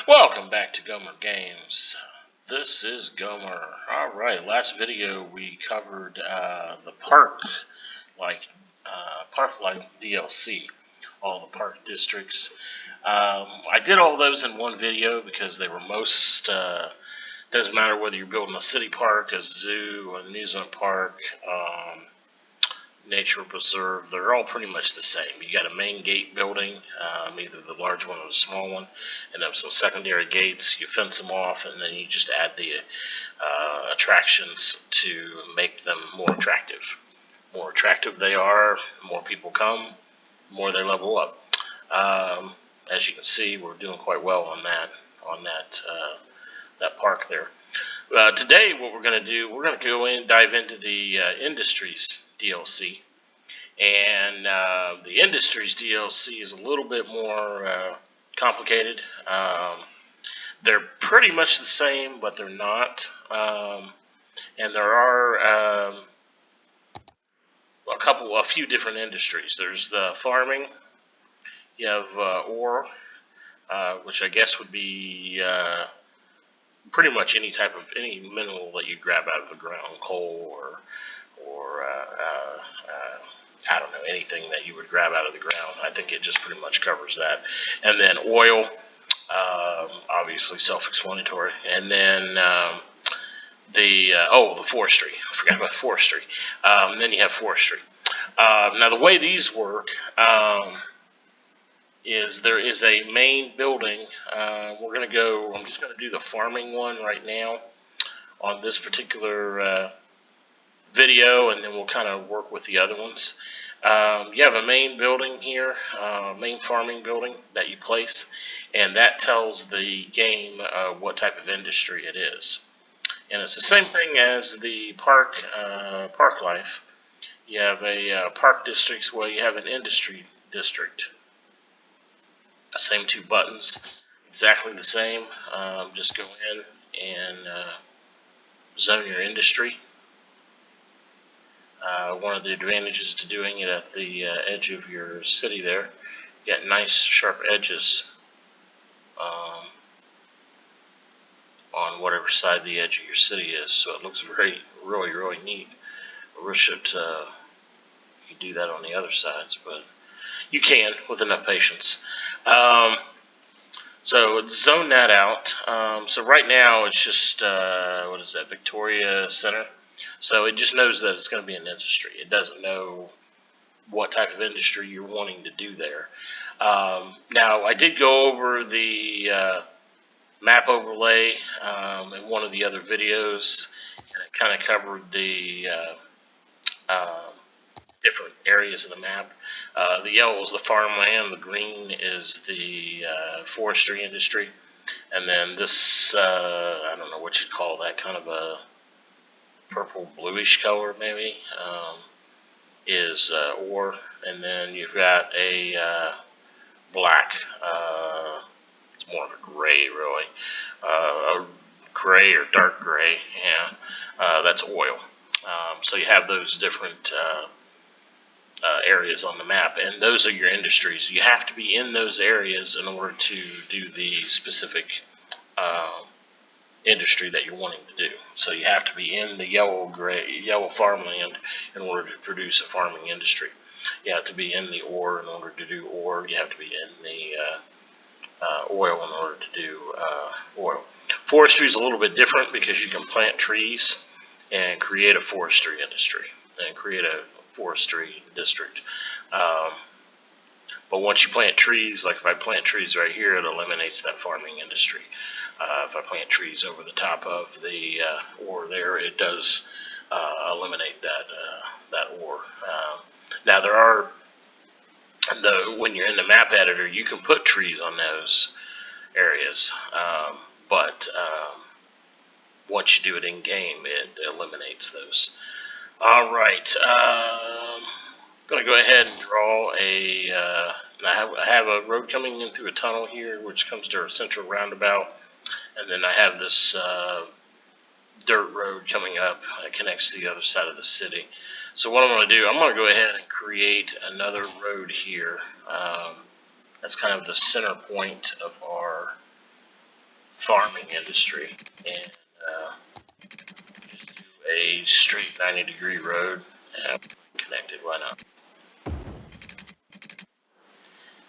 Welcome back to Gomer Games. This is Gomer. Alright, last video we covered the park-like DLC, all the park districts. I did all those in one video because they were doesn't matter whether you're building a city park, a zoo, an amusement park, nature preserve, they're all pretty much the same. You got a main gate building, either the large one or the small one, and then some secondary gates. You fence them off, and then you just add the attractions to make them more attractive. More attractive they are, the more people come, the more they level up. As you can see, we're doing quite well on that park there. Today, what we're going to do, we're going to go in and dive into the Industries DLC. And the Industries DLC is a little bit more complicated. They're pretty much the same, but they're not. And there are a few different industries. There's the farming. You have ore, which I guess would be pretty much any mineral that you grab out of the ground, coal or I don't know, anything that you would grab out of the ground. I think it just pretty much covers that. And then oil, obviously self-explanatory. And then the forestry. I forgot about forestry. Then you have forestry. Now the way these work is there is a main building. I'm just going to do the farming one right now on this particular video, and then we'll kind of work with the other ones. You have a main building here, main farming building that you place, and that tells the game what type of industry it is. And it's the same thing as the park life. You have a park district where you have an industry district. The same two buttons, exactly the same. Just go in and zone your industry. One of the advantages to doing it at the edge of your city there, you got nice sharp edges on whatever side the edge of your city is, so it looks really neat. I wish you could do that on the other sides, but you can with enough patience. So zone that out. So right now it's just what is that, Victoria Center. So it just knows that it's going to be an industry. It doesn't know what type of industry you're wanting to do there. Now, I did go over the map overlay in one of the other videos, and it kind of covered the different areas of the map. The yellow is the farmland, the green is the forestry industry, and then this, I don't know what you'd call that, kind of a purple bluish color maybe, is ore, and then you've got a black, it's more of a gray really, a gray or dark gray, yeah, that's oil. So you have those different areas on the map, and those are your industries. You have to be in those areas in order to do the specific industry that you're wanting to do. So you have to be in the yellow farmland in order to produce a farming industry. You have to be in the ore in order to do ore. You have to be in the oil in order to do oil. Forestry is a little bit different because you can plant trees and create a forestry industry and create a forestry district. But once you plant trees, like if I plant trees right here, it eliminates that farming industry. If I plant trees over the top of the ore there, it does eliminate that ore. Now there are, when you're in the map editor, you can put trees on those areas, but once you do it in game, it eliminates those. All right, I'm going to go ahead and draw I have a road coming in through a tunnel here, which comes to our central roundabout, and then I have this dirt road coming up that connects to the other side of the city. So what I'm going to do, I'm going to go ahead and create another road here. That's kind of the center point of our farming industry, and just do a straight 90-degree road, connected, why not?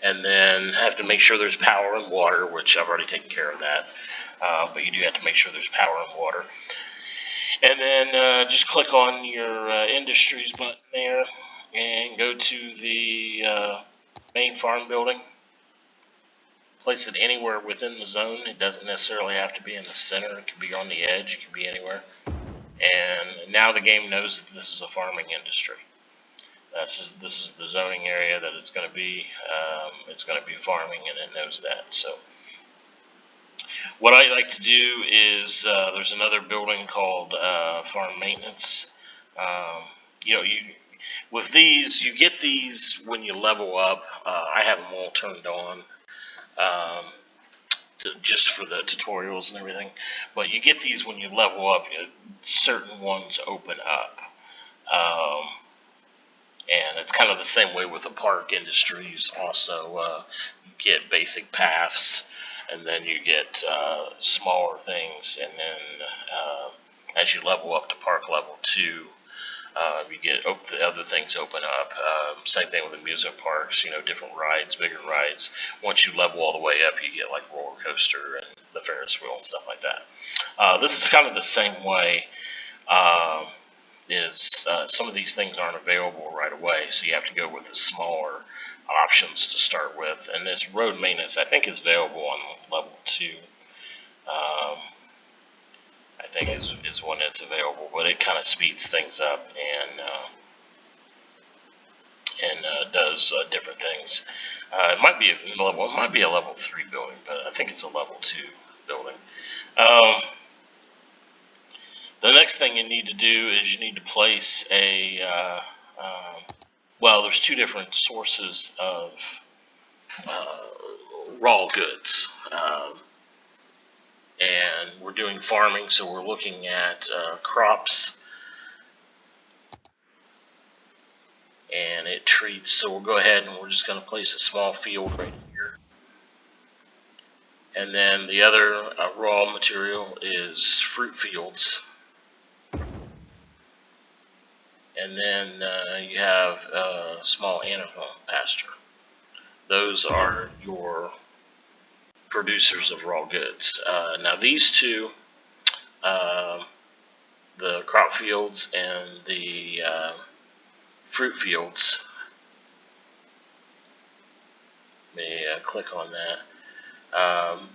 And then have to make sure there's power and water, which I've already taken care of that. But you do have to make sure there's power and water. And then just click on your industries button there and go to the main farm building. Place it anywhere within the zone. It doesn't necessarily have to be in the center. It could be on the edge. It could be anywhere. And now the game knows that this is a farming industry. This is the zoning area that it's going to be. It's going to be farming, and it knows that. So what I like to do is there's another building called farm maintenance. With these, you get these when you level up. I have them all turned on. Just for the tutorials and everything, but you get these when you level up. Certain ones open up, and it's kind of the same way with the park industries. Also, you get basic paths, and then you get smaller things, and then as you level up to park level 2, you get the other things open up. Same thing with amusement parks, different rides, bigger rides. Once you level all the way up, you get like roller coaster and the Ferris wheel and stuff like that. This is kind of the same way. Some of these things aren't available right away, so you have to go with the smaller options to start with. And this road maintenance, I think, is available on level 2. I think is when it's available, but it kind of speeds things up and does different things. It might be a level 3 building, but I think it's a level 2 building. The next thing you need to do is you need to place there's 2 different sources of raw goods. And we're doing farming, so we're looking at crops, and it treats. So we'll go ahead and we're just going to place a small field right here. And then the other raw material is fruit fields. And then you have small animal pasture. Those are your producers of raw goods. Now these 2, the crop fields and the fruit fields, let me click on that.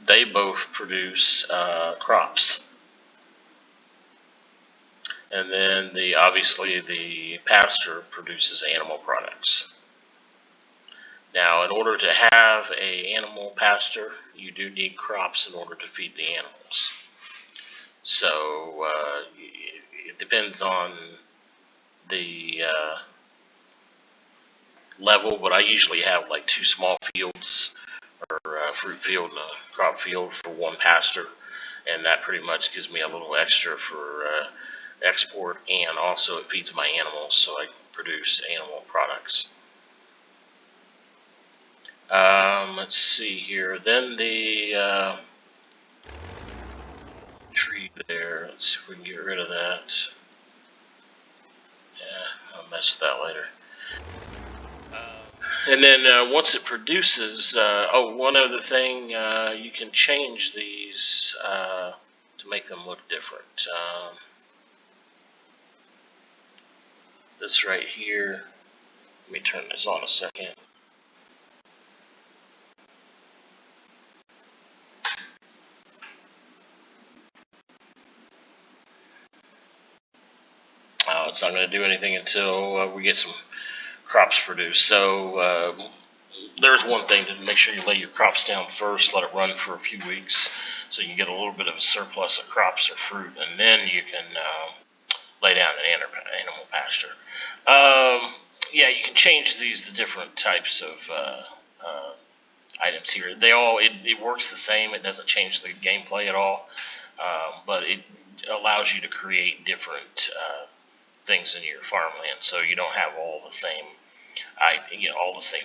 They both produce crops. And then obviously the pasture produces animal products. Now, in order to have an animal pasture, you do need crops in order to feed the animals. So it depends on the level, but I usually have like 2 small fields, or a fruit field and a crop field for 1 pasture, and that pretty much gives me a little extra for export, and also it feeds my animals, so I produce animal products. Let's see here. Then the tree there. Let's see if we can get rid of that. Yeah, I'll mess with that later. And then once it produces, one other thing, you can change these to make them look different. This right here, let me turn this on a second. It's not going to do anything until we get some crops produced. So there's one thing to make sure you lay your crops down first, let it run for a few weeks so you get a little bit of a surplus of crops or fruit, and then you can lay down an animal pasture. You can change these to different types of items here. It works the same. It doesn't change the gameplay at all, but it allows you to create different things in your farmland, so you don't have all the same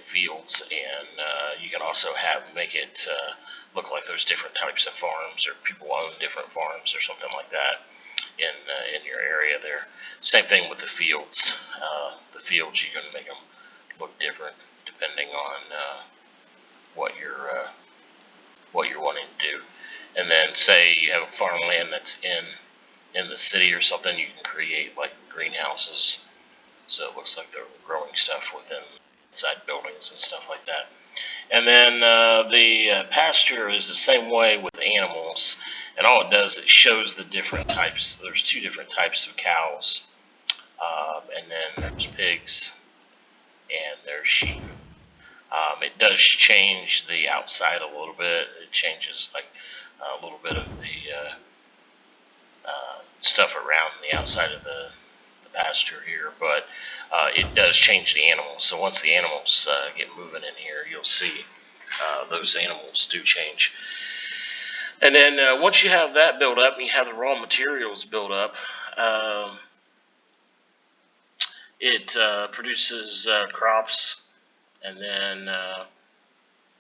fields, and you can also make it look like there's different types of farms, or people own different farms or something like that in your area there. Same thing with the fields. The fields, you can make them look different depending on what you're wanting to do. And then say you have a farmland that's in the city or something, you can create like greenhouses, so it looks like they're growing stuff within inside buildings and stuff like that. And then the pasture is the same way with animals, and all it does, it shows the different types. There's 2 different types of cows, and then there's pigs, and there's sheep. It does change the outside a little bit. It changes like a little bit of the stuff around the outside of the pasture here, but it does change the animals. So once the animals get moving in here, you'll see those animals do change. And then once you have that built up and you have the raw materials built up, it produces crops. And then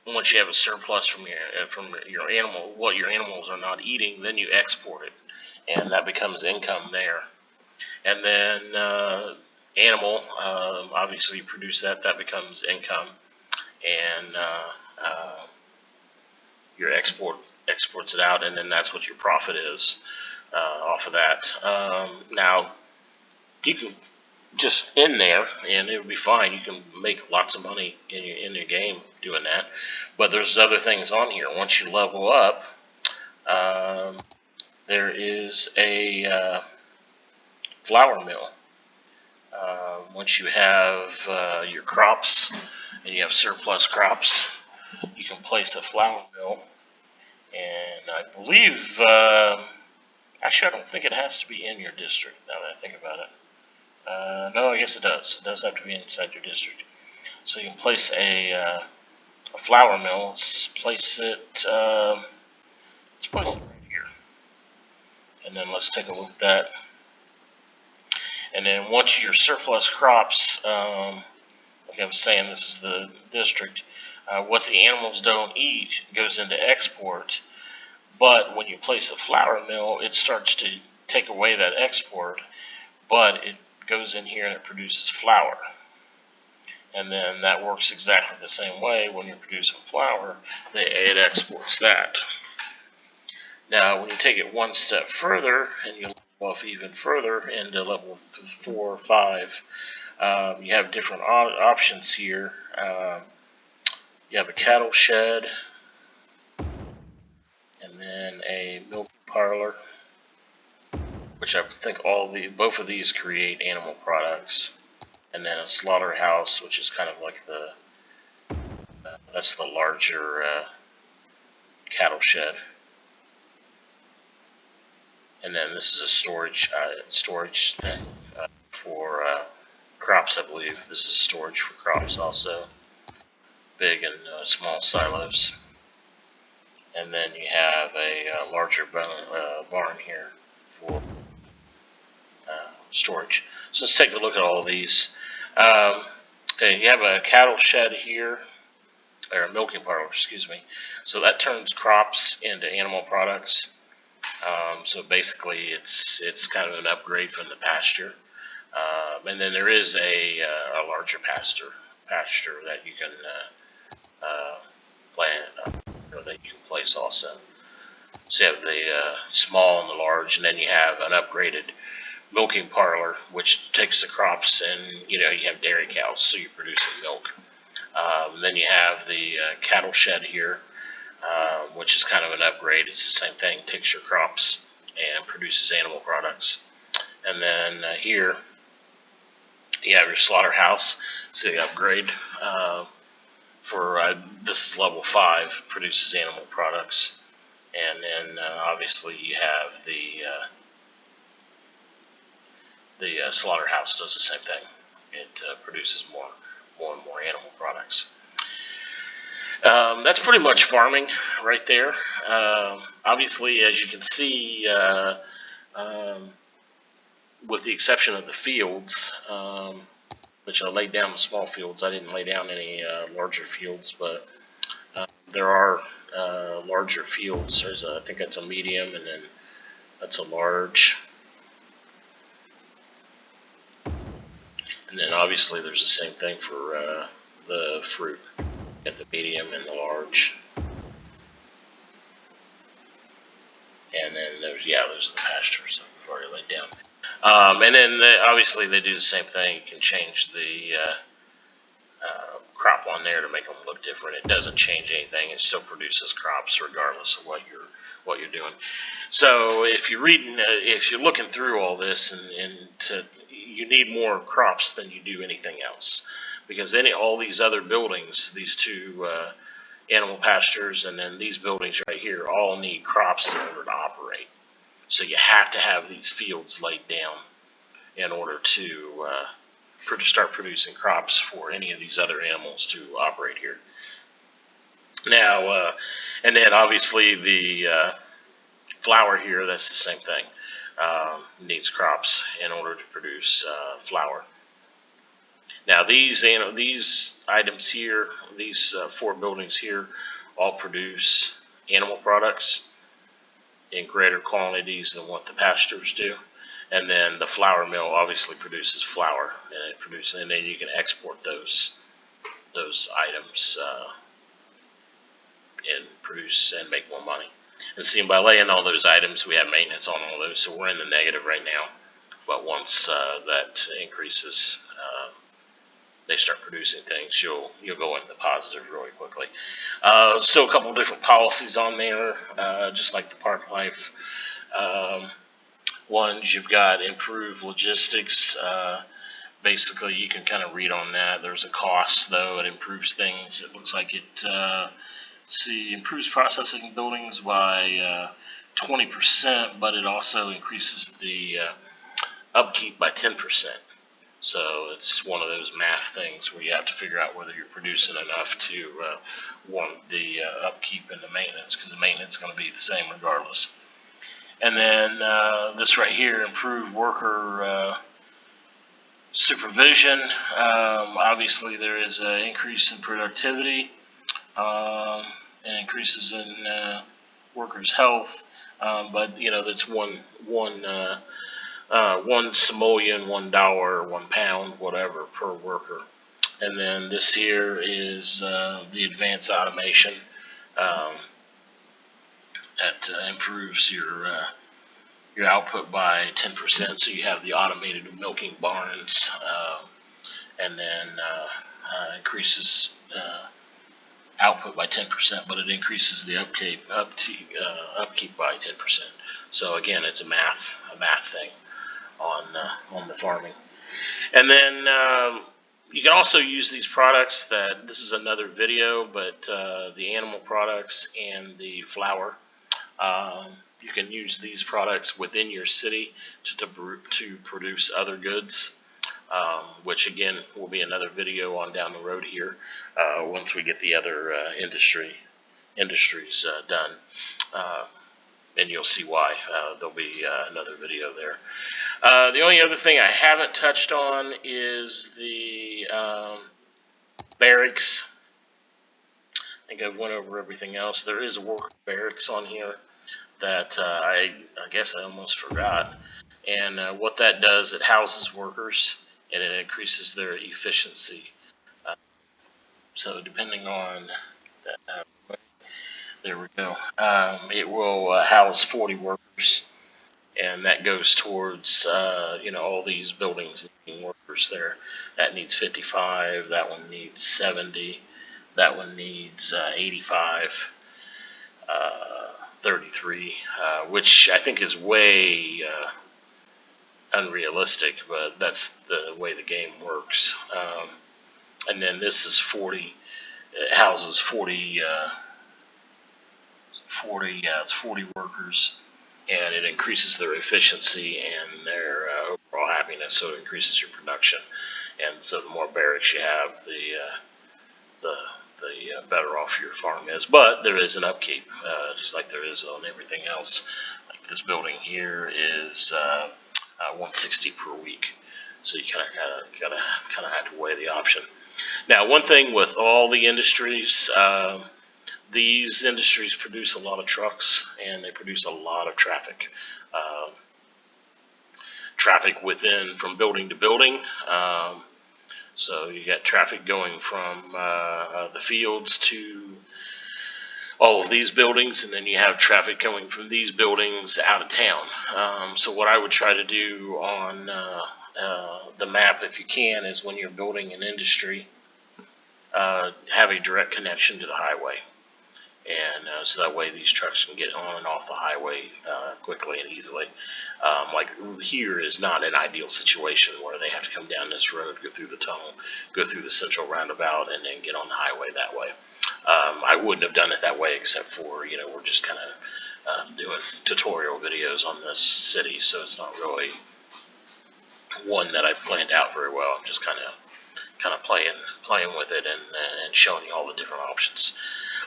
once you have a surplus from your animal, what your animals are not eating, then you export it, and that becomes income there. And then animal, obviously you produce that becomes income, and your exports it out, and then that's what your profit is off of that. Now you can just in there, and it would be fine. You can make lots of money in your game doing that. But there's other things on here. Once you level up, there is a flour mill. Once you have your crops and you have surplus crops, you can place a flour mill. And I believe, actually, I don't think it has to be in your district. Now that I think about it. No, I guess it does. It does have to be inside your district. So you can place a flour mill. Let's place it right here. And then let's take a look at that. And then once your surplus crops, like I was saying, this is the district, what the animals don't eat goes into export. But when you place a flour mill, it starts to take away that export, but it goes in here and it produces flour. And then that works exactly the same way. When you're producing flour, it exports that. Now when you take it one step further and you level off even further into level 4 or 5, you have different options here. You have a cattle shed, and then a milk parlor, which I think both of these create animal products, and then a slaughterhouse, which is kind of like that's the larger cattle shed, and then this is a storage thing for crops, I believe. This is storage for crops also, big and small silos, and then you have a larger barn here for storage. So let's take a look at all of these. Okay, you have a cattle shed here, or a milking parlor, excuse me. So that turns crops into animal products. So basically, it's kind of an upgrade from the pasture. And then there is a larger pasture that you can plant, or that you can place also. So you have the small and the large, and then you have an upgraded milking parlor, which takes the crops, and you have dairy cows, so you're producing milk. Then you have the cattle shed here, which is kind of an upgrade. It's the same thing, takes your crops and produces animal products. And then here you have your slaughterhouse, so the upgrade for this is level 5, produces animal products. And then obviously you have the slaughterhouse does the same thing. It produces more and more animal products. That's pretty much farming right there. Obviously, as you can see, with the exception of the fields, which I laid down the small fields, I didn't lay down any larger fields, but there are larger fields. I think that's a medium, and then that's a large. And then obviously there's the same thing for the fruit. At the medium and the large. And then there's the pasture, so we've already laid down. And then obviously they do the same thing. You can change the crop on there to make them look different. It doesn't change anything. It still produces crops regardless of what you're doing. So if you're reading, if you're looking through all this, you need more crops than you do anything else, because all these other buildings, these two animal pastures, and then these buildings right here, all need crops in order to operate. So you have to have these fields laid down in order to start producing crops for any of these other animals to operate here. Now, and then obviously the flour here, that's the same thing. Needs crops in order to produce flour. Now these items here, these 4 buildings here, all produce animal products in greater quantities than what the pastures do. And then the flour mill obviously produces flour, and then you can export those items and produce and make more money. And see, by laying all those items, we have maintenance on all those, so we're in the negative right now. But once that increases, they start producing things, you'll go into the positive really quickly. Still a couple different policies on there, just like the park life ones. You've got improved logistics. Basically, you can kind of read on that. There's a cost, though. It improves things. It looks like it improves processing buildings by 20%, but it also increases the upkeep by 10%. So it's one of those math things where you have to figure out whether you're producing enough to warrant the upkeep and the maintenance, because the maintenance is going to be the same regardless. And then this right here, improved worker supervision. Obviously, there is an increase in productivity and increases in workers' health, but that's one simoleon, $1, 1 pound, whatever per worker. And then this here is the advanced automation that improves your output by 10%. So you have the automated milking barns, and then increases output by 10%, but it increases the upkeep by 10%. So again, it's a math thing on the farming. And then you can also use these products this is another video, but the animal products and the flour. You can use these products within your city to produce other goods, which again will be another video on down the road here once we get the other industries done. And you'll see why. There'll be another video there. The only other thing I haven't touched on is the barracks. I think I've went over everything else. There is a worker barracks on here that I guess I almost forgot. And what that does, it houses workers and it increases their efficiency. So depending on that, there we go. It will house 40 workers, and that goes towards all these buildings needing workers there. That needs 55. That one needs 70. That one needs 85. 33, which I think is way unrealistic, but that's the way the game works. And then this is 40. It houses 40. It's 40 workers, and it increases their efficiency and their overall happiness. So it increases your production, and so the more barracks you have, the better off your farm is. But there is an upkeep, just like there is on everything else. Like this building here is $160 per week, so you kind of have to weigh the option. Now, one thing with all the industries, these industries produce a lot of trucks, and they produce a lot of traffic. Traffic from building to building. So you got traffic going from the fields to all of these buildings, and then you have traffic coming from these buildings out of town. So what I would try to do on the map, if you can, is when you're building an industry, have a direct connection to the highway. And so that way these trucks can get on and off the highway quickly and easily. Like here is not an ideal situation where they have to come down this road, go through the tunnel, go through the central roundabout, and then get on the highway that way. I wouldn't have done it that way except for, we're just kind of doing tutorial videos on this city, so it's not really one that I've planned out very well. I'm just kind of playing with it and showing you all the different options.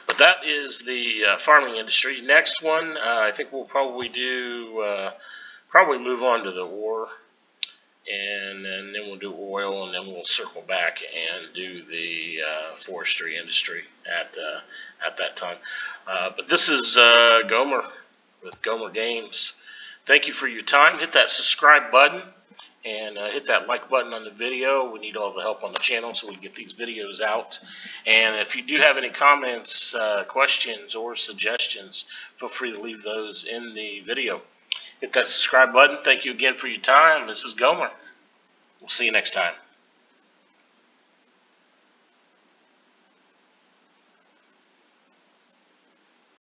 But that is the farming industry. Next one, I think we'll probably move on to the ore, and then we'll do oil, and then we'll circle back and do the forestry industry at that time. But this is Gomer with Gomer Games. Thank you for your time. Hit that subscribe button. And hit that like button on the video. We need all the help on the channel so we can get these videos out. And if you do have any comments, questions, or suggestions, feel free to leave those in the video. Hit that subscribe button. Thank you again for your time. This is Gomer. We'll see you next time.